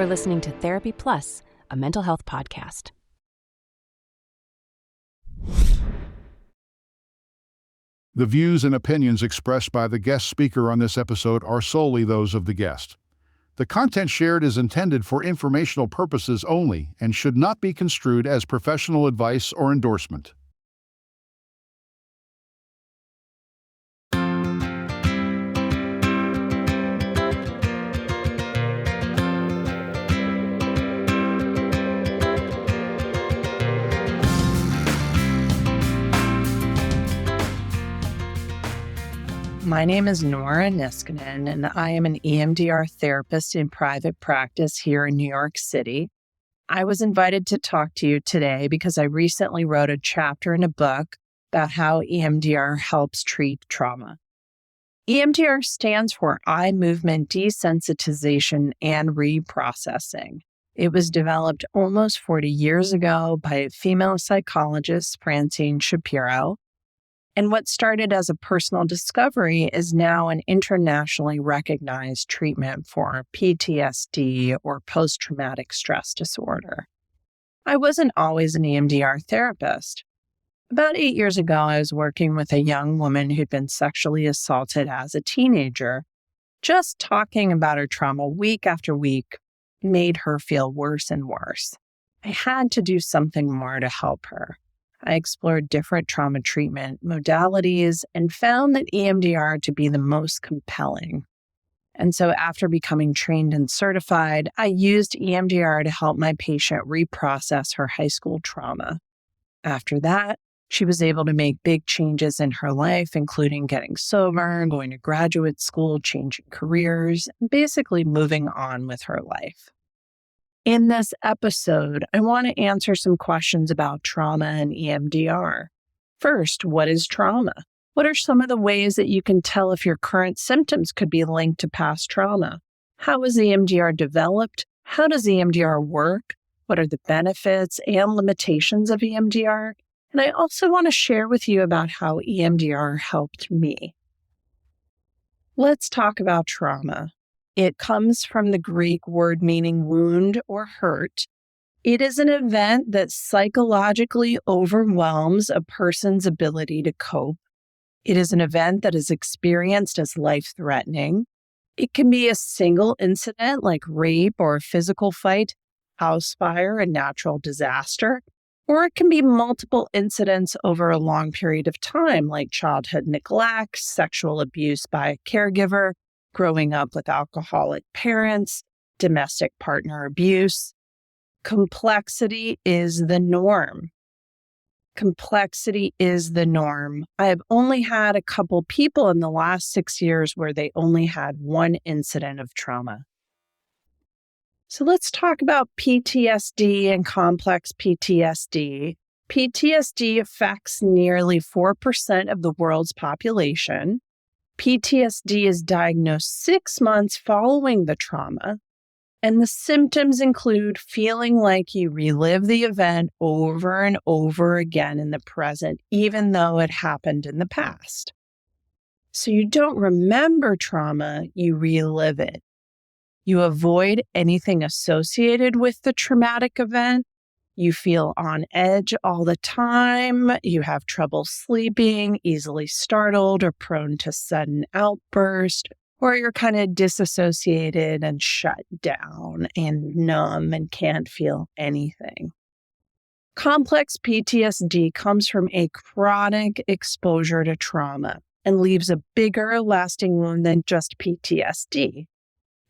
are listening to Therapy Plus, a mental health podcast. The views and opinions expressed by the guest speaker on this episode are solely those of the guest. The content shared is intended for informational purposes only and should not be construed as professional advice or endorsement. My name is Noora Niskanen, and I am an EMDR therapist in private practice here in New York City. I was invited to talk to you today because I recently wrote a chapter in a book about how EMDR helps treat trauma. EMDR stands for Eye Movement Desensitization and Reprocessing. It was developed almost 40 years ago by a female psychologist, Francine Shapiro. And what started as a personal discovery is now an internationally recognized treatment for PTSD or post-traumatic stress disorder. I wasn't always an EMDR therapist. About 8 years ago, I was working with a young woman who'd been sexually assaulted as a teenager. Just talking about her trauma week after week made her feel worse and worse. I had to do something more to help her. I explored different trauma treatment modalities and found that EMDR to be the most compelling. And so after becoming trained and certified, I used EMDR to help my patient reprocess her high school trauma. After that, she was able to make big changes in her life, including getting sober, going to graduate school, changing careers, and basically moving on with her life. In this episode, I want to answer some questions about trauma and EMDR. First, what is trauma? What are some of the ways that you can tell if your current symptoms could be linked to past trauma? How is EMDR developed? How does EMDR work? What are the benefits and limitations of EMDR? And I also want to share with you about how EMDR helped me. Let's talk about trauma. It comes from the Greek word meaning wound or hurt. It is an event that psychologically overwhelms a person's ability to cope. It is an event that is experienced as life-threatening. It can be a single incident like rape or a physical fight, house fire, a natural disaster, or it can be multiple incidents over a long period of time like childhood neglect, sexual abuse by a caregiver, growing up with alcoholic parents, domestic partner abuse. Complexity is the norm. Complexity is the norm. I have only had a couple people in the last 6 years where they only had one incident of trauma. So let's talk about PTSD and complex PTSD. PTSD affects nearly 4% of the world's population. PTSD is diagnosed 6 months following the trauma, and the symptoms include feeling like you relive the event over and over again in the present, even though it happened in the past. So you don't remember trauma, you relive it. You avoid anything associated with the traumatic event. You feel on edge all the time. You have trouble sleeping, easily startled or prone to sudden outburst, or you're kind of disassociated and shut down and numb and can't feel anything. Complex PTSD comes from a chronic exposure to trauma and leaves a bigger lasting wound than just PTSD.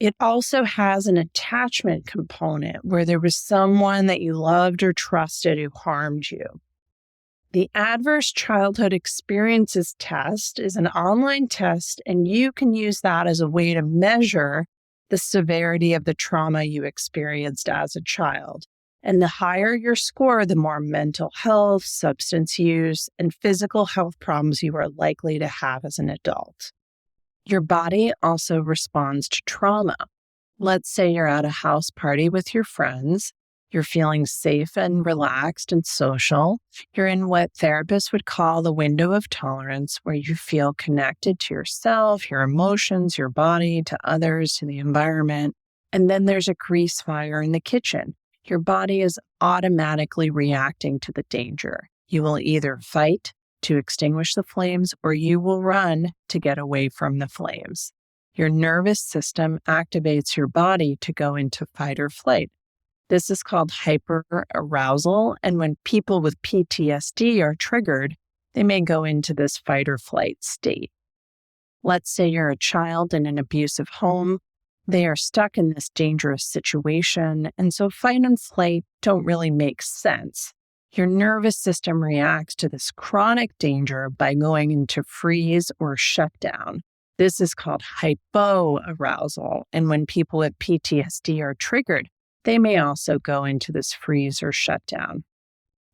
It also has an attachment component where there was someone that you loved or trusted who harmed you. The Adverse Childhood Experiences Test is an online test, and you can use that as a way to measure the severity of the trauma you experienced as a child. And the higher your score, the more mental health, substance use, and physical health problems you are likely to have as an adult. Your body also responds to trauma. Let's say you're at a house party with your friends. You're feeling safe and relaxed and social. You're in what therapists would call the window of tolerance, where you feel connected to yourself, your emotions, your body, to others, to the environment. and then there's a grease fire in the kitchen. Your body is automatically reacting to the danger. You will either fight to extinguish the flames or you will run to get away from the flames. Your nervous system activates your body to go into fight or flight. This is called hyperarousal, and when people with PTSD are triggered, they may go into this fight or flight state. Let's say you're a child in an abusive home. They are stuck in this dangerous situation, and so fight and flight don't really make sense. Your nervous system reacts to this chronic danger by going into freeze or shutdown. This is called hypoarousal, and when people with PTSD are triggered, they may also go into this freeze or shutdown.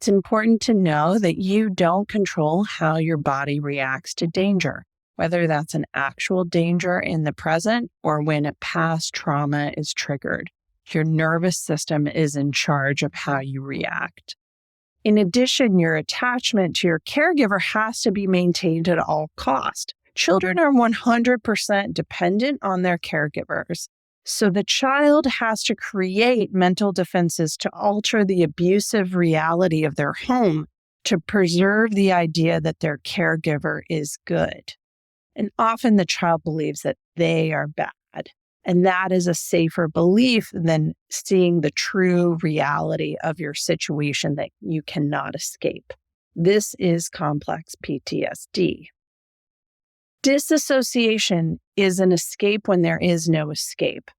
It's important to know that you don't control how your body reacts to danger, whether that's an actual danger in the present or when a past trauma is triggered. Your nervous system is in charge of how you react. In addition, your attachment to your caregiver has to be maintained at all costs. Children are 100% dependent on their caregivers. So the child has to create mental defenses to alter the abusive reality of their home to preserve the idea that their caregiver is good. And often the child believes that they are bad. And that is a safer belief than seeing the true reality of your situation that you cannot escape. This is complex PTSD. Disassociation is an escape when there is no escape.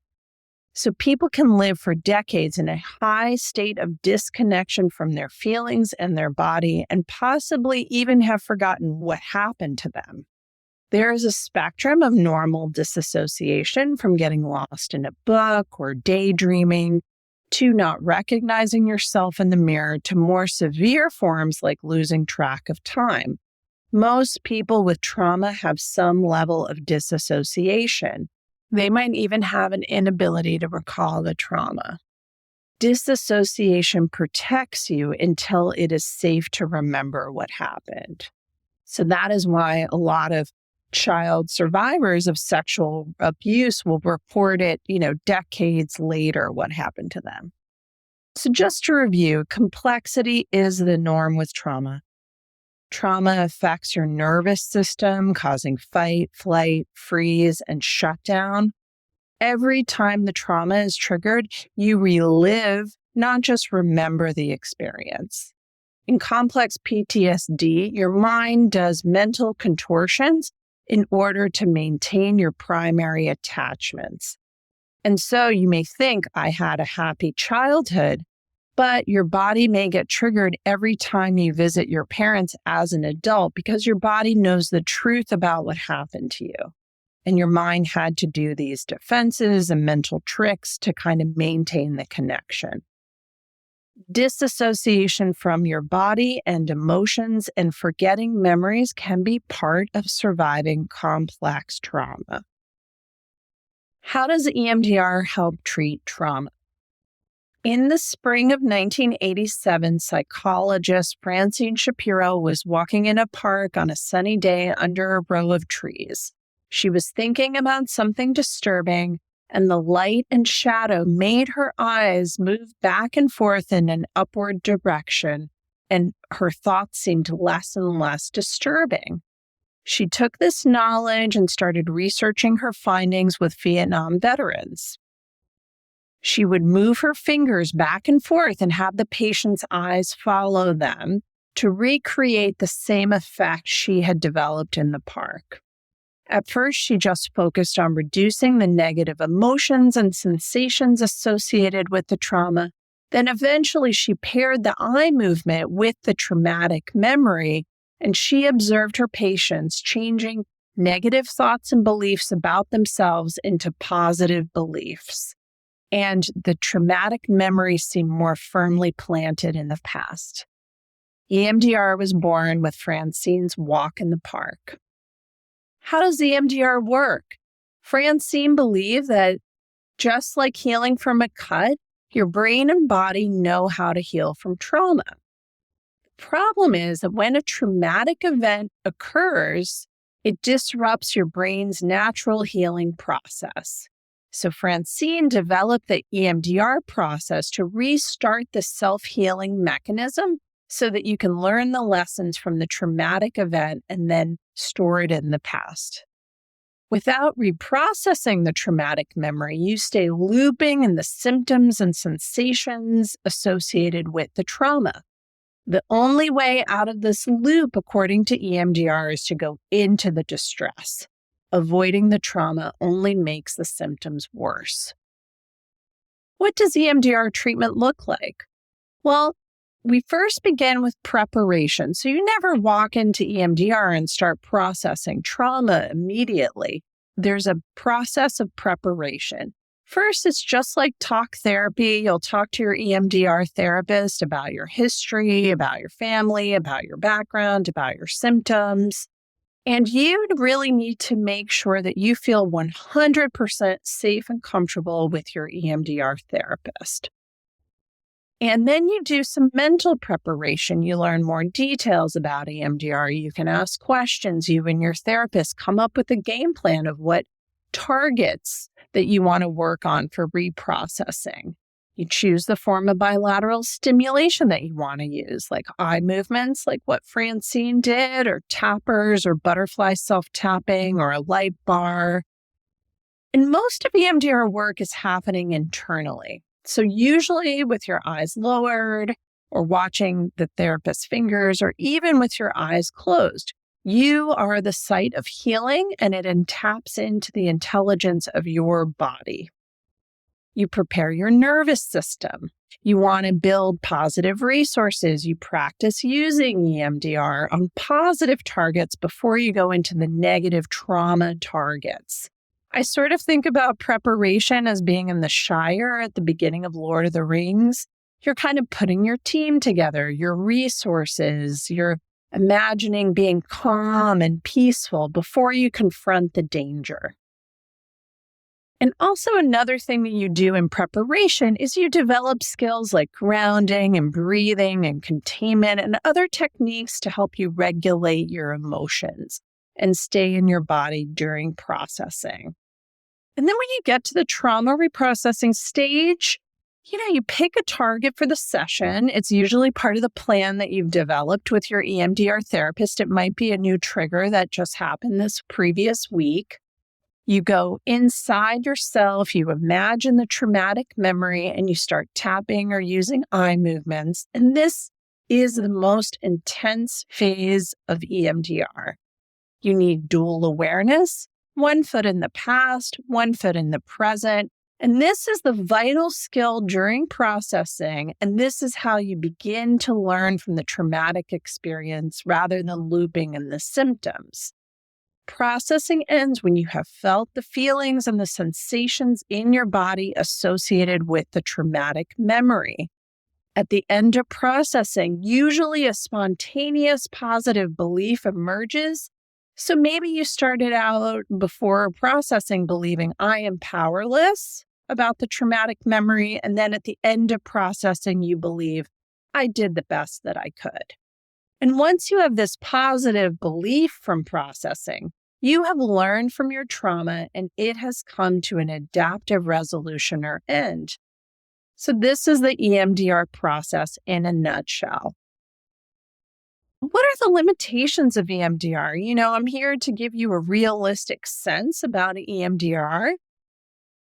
So people can live for decades in a high state of disconnection from their feelings and their body and possibly even have forgotten what happened to them. There is a spectrum of normal disassociation from getting lost in a book or daydreaming to not recognizing yourself in the mirror to more severe forms like losing track of time. Most people with trauma have some level of disassociation. They might even have an inability to recall the trauma. Disassociation protects you until it is safe to remember what happened. So that is why a lot of child survivors of sexual abuse will report it, decades later, what happened to them. So just to review, complexity is the norm with trauma. Trauma affects your nervous system, causing fight, flight, freeze, and shutdown. Every time the trauma is triggered, you relive, not just remember the experience. In complex PTSD, your mind does mental contortions in order to maintain your primary attachments. And so you may think, I had a happy childhood, but your body may get triggered every time you visit your parents as an adult because your body knows the truth about what happened to you. And your mind had to do these defenses and mental tricks to kind of maintain the connection. Disassociation from your body and emotions and forgetting memories can be part of surviving complex trauma. How does EMDR help treat trauma? In the spring of 1987, psychologist Francine Shapiro was walking in a park on a sunny day under a row of trees. She was thinking about something disturbing, and the light and shadow made her eyes move back and forth in an upward direction, and her thoughts seemed less and less disturbing. She took this knowledge and started researching her findings with Vietnam veterans. She would move her fingers back and forth and have the patient's eyes follow them to recreate the same effect she had developed in the park. At first, she just focused on reducing the negative emotions and sensations associated with the trauma. Then eventually she paired the eye movement with the traumatic memory, and she observed her patients changing negative thoughts and beliefs about themselves into positive beliefs. And the traumatic memory seemed more firmly planted in the past. EMDR was born with Francine's walk in the park. How does EMDR work? Francine believed that just like healing from a cut, your brain and body know how to heal from trauma. The problem is that when a traumatic event occurs, it disrupts your brain's natural healing process. So Francine developed the EMDR process to restart the self-healing mechanism so that you can learn the lessons from the traumatic event and then store it in the past. Without reprocessing the traumatic memory, you stay looping in the symptoms and sensations associated with the trauma. The only way out of this loop, according to EMDR, is to go into the distress. Avoiding the trauma only makes the symptoms worse. What does EMDR treatment look like? Well, we first begin with preparation. So you never walk into EMDR and start processing trauma immediately. There's a process of preparation. First, it's just like talk therapy. You'll talk to your EMDR therapist about your history, about your family, about your background, about your symptoms. And you really need to make sure that you feel 100% safe and comfortable with your EMDR therapist. And then you do some mental preparation. You learn more details about EMDR. You can ask questions. You and your therapist come up with a game plan of what targets that you want to work on for reprocessing. You choose the form of bilateral stimulation that you want to use, like eye movements, like what Francine did, or tappers, or butterfly self-tapping, or a light bar. And most of EMDR work is happening internally. So usually with your eyes lowered, or watching the therapist's fingers, or even with your eyes closed, you are the site of healing, and it taps into the intelligence of your body. You prepare your nervous system. You want to build positive resources. You practice using EMDR on positive targets before you go into the negative trauma targets. I sort of think about preparation as being in the Shire at the beginning of Lord of the Rings. You're kind of putting your team together, your resources, you're imagining being calm and peaceful before you confront the danger. And also another thing that you do in preparation is you develop skills like grounding and breathing and containment and other techniques to help you regulate your emotions and stay in your body during processing. And then when you get to the trauma reprocessing stage, you pick a target for the session. It's usually part of the plan that you've developed with your EMDR therapist. It might be a new trigger that just happened this previous week. You go inside yourself, you imagine the traumatic memory, and you start tapping or using eye movements. And this is the most intense phase of EMDR. You need dual awareness, one foot in the past, one foot in the present. And this is the vital skill during processing. And this is how you begin to learn from the traumatic experience rather than looping in the symptoms. Processing ends when you have felt the feelings and the sensations in your body associated with the traumatic memory. At the end of processing, usually a spontaneous positive belief emerges. So maybe you started out before processing believing I am powerless about the traumatic memory, and then at the end of processing, you believe I did the best that I could. And once you have this positive belief from processing, you have learned from your trauma and it has come to an adaptive resolution or end. So this is the EMDR process in a nutshell. What are the limitations of EMDR? I'm here to give you a realistic sense about EMDR.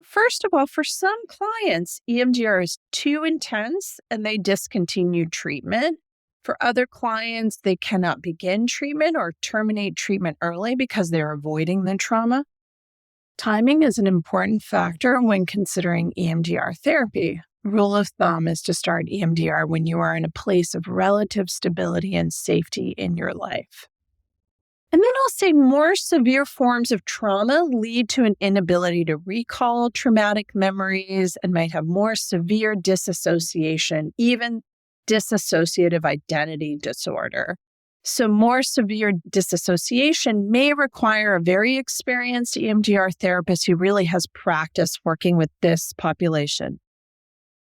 First of all, for some clients, EMDR is too intense and they discontinue treatment. For other clients, they cannot begin treatment or terminate treatment early because they're avoiding the trauma. Timing is an important factor when considering EMDR therapy. Rule of thumb is to start EMDR when you are in a place of relative stability and safety in your life. And then I'll say more severe forms of trauma lead to an inability to recall traumatic memories and might have more severe disassociation, even dissociative identity disorder. So more severe disassociation may require a very experienced EMDR therapist who really has practice working with this population.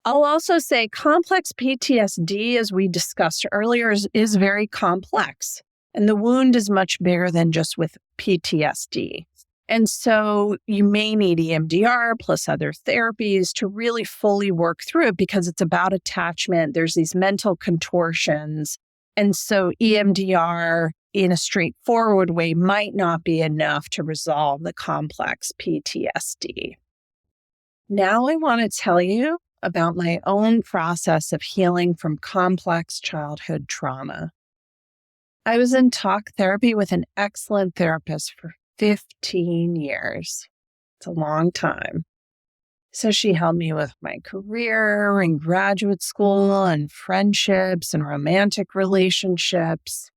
I'll also say complex PTSD, as we discussed earlier, is very complex. And the wound is much bigger than just with PTSD. And so you may need EMDR plus other therapies to really fully work through it because it's about attachment. There's these mental contortions. And so EMDR in a straightforward way might not be enough to resolve the complex PTSD. Now I want to tell you about my own process of healing from complex childhood trauma. I was in talk therapy with an excellent therapist for 15 years. It's a long time. So she helped me with my career and graduate school and friendships and romantic relationships.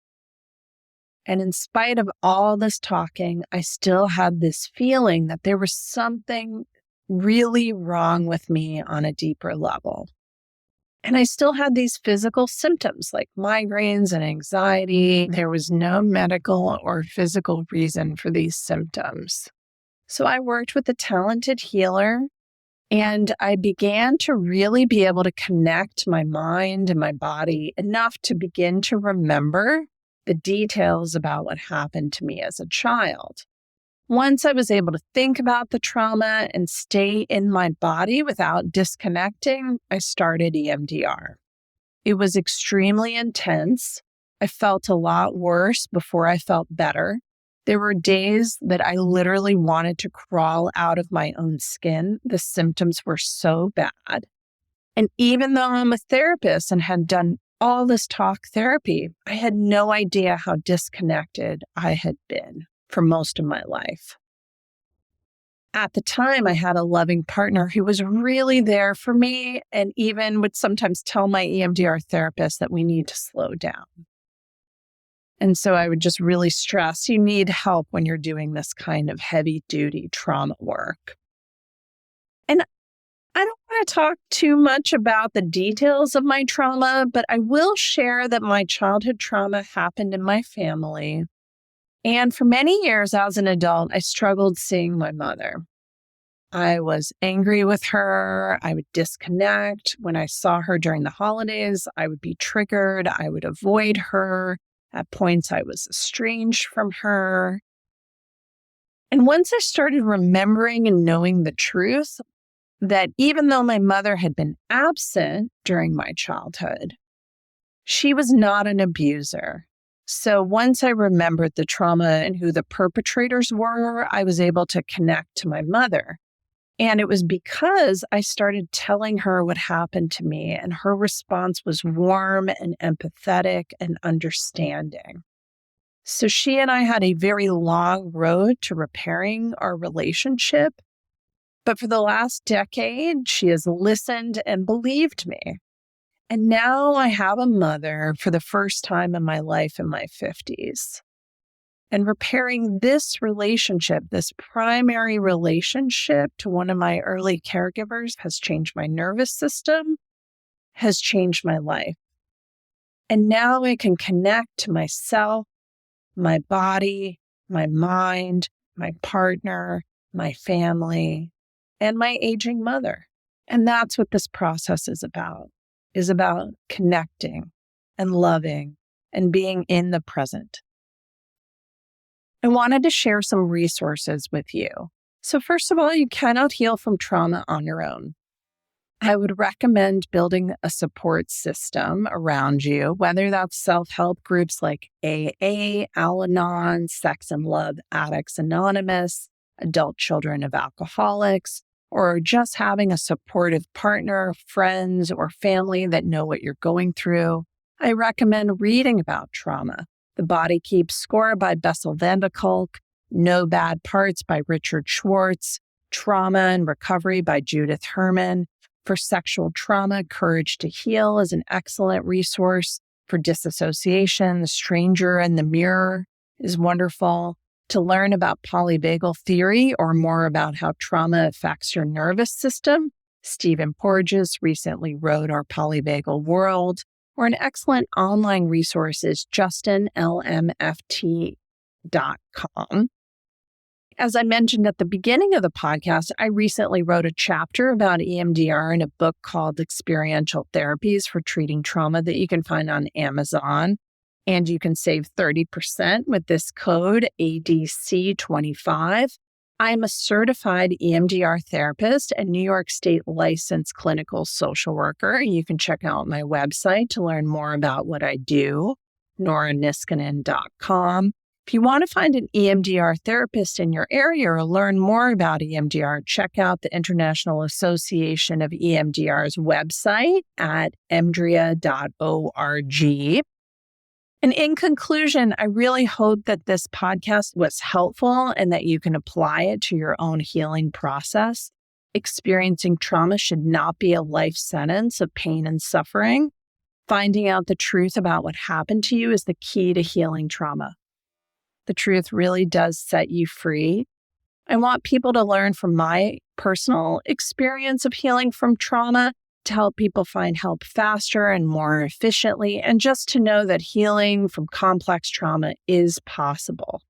And in spite of all this talking, I still had this feeling that there was something really wrong with me on a deeper level. And I still had these physical symptoms like migraines and anxiety. There was no medical or physical reason for these symptoms. So I worked with a talented healer, and I began to really be able to connect my mind and my body enough to begin to remember the details about what happened to me as a child. Once I was able to think about the trauma and stay in my body without disconnecting, I started EMDR. It was extremely intense. I felt a lot worse before I felt better. There were days that I literally wanted to crawl out of my own skin. The symptoms were so bad. And even though I'm a therapist and had done all this talk therapy, I had no idea how disconnected I had been for most of my life. At the time, I had a loving partner who was really there for me and even would sometimes tell my EMDR therapist that we need to slow down. And so I would just really stress, you need help when you're doing this kind of heavy-duty trauma work. And I don't want to talk too much about the details of my trauma, but I will share that my childhood trauma happened in my family. And for many years as an adult, I struggled seeing my mother. I was angry with her. I would disconnect. When I saw her during the holidays, I would be triggered. I would avoid her. At points, I was estranged from her. And once I started remembering and knowing the truth, that even though my mother had been absent during my childhood, she was not an abuser. So once I remembered the trauma and who the perpetrators were, I was able to connect to my mother. And it was because I started telling her what happened to me, and her response was warm and empathetic and understanding. So she and I had a very long road to repairing our relationship. But for the last decade, she has listened and believed me. And now I have a mother for the first time in my life in my 50s. And repairing this relationship, this primary relationship to one of my early caregivers has changed my nervous system, has changed my life. And now I can connect to myself, my body, my mind, my partner, my family, and my aging mother. And that's what this process is about connecting and loving and being in the present. I wanted to share some resources with you. So first of all, you cannot heal from trauma on your own. I would recommend building a support system around you, whether that's self-help groups like AA, Al-Anon, Sex and Love Addicts Anonymous, Adult Children of Alcoholics, or just having a supportive partner, friends, or family that know what you're going through. I recommend reading about trauma. The Body Keeps Score by Bessel van der Kolk, No Bad Parts by Richard Schwartz, Trauma and Recovery by Judith Herman. For sexual trauma, Courage to Heal is an excellent resource. For disassociation, The Stranger and the Mirror is wonderful. To learn about polyvagal theory or more about how trauma affects your nervous system, Stephen Porges recently wrote Our Polyvagal World, or an excellent online resource is justinlmft.com. As I mentioned at the beginning of the podcast, I recently wrote a chapter about EMDR in a book called Experiential Therapies for Treating Trauma that you can find on Amazon. And you can save 30% with this code ADC25. I'm a certified EMDR therapist and New York State licensed clinical social worker. You can check out my website to learn more about what I do, NooraNiskanen.com. If you want to find an EMDR therapist in your area or learn more about EMDR, check out the International Association of EMDR's website at emdria.org. And in conclusion, I really hope that this podcast was helpful and that you can apply it to your own healing process. Experiencing trauma should not be a life sentence of pain and suffering. Finding out the truth about what happened to you is the key to healing trauma. The truth really does set you free. I want people to learn from my personal experience of healing from trauma to help people find help faster and more efficiently, and just to know that healing from complex trauma is possible.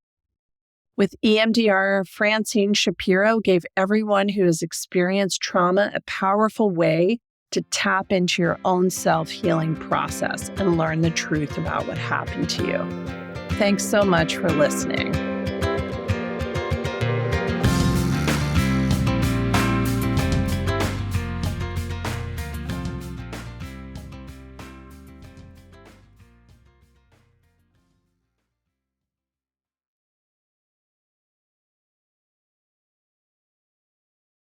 With EMDR, Francine Shapiro gave everyone who has experienced trauma a powerful way to tap into your own self-healing process and learn the truth about what happened to you. Thanks so much for listening.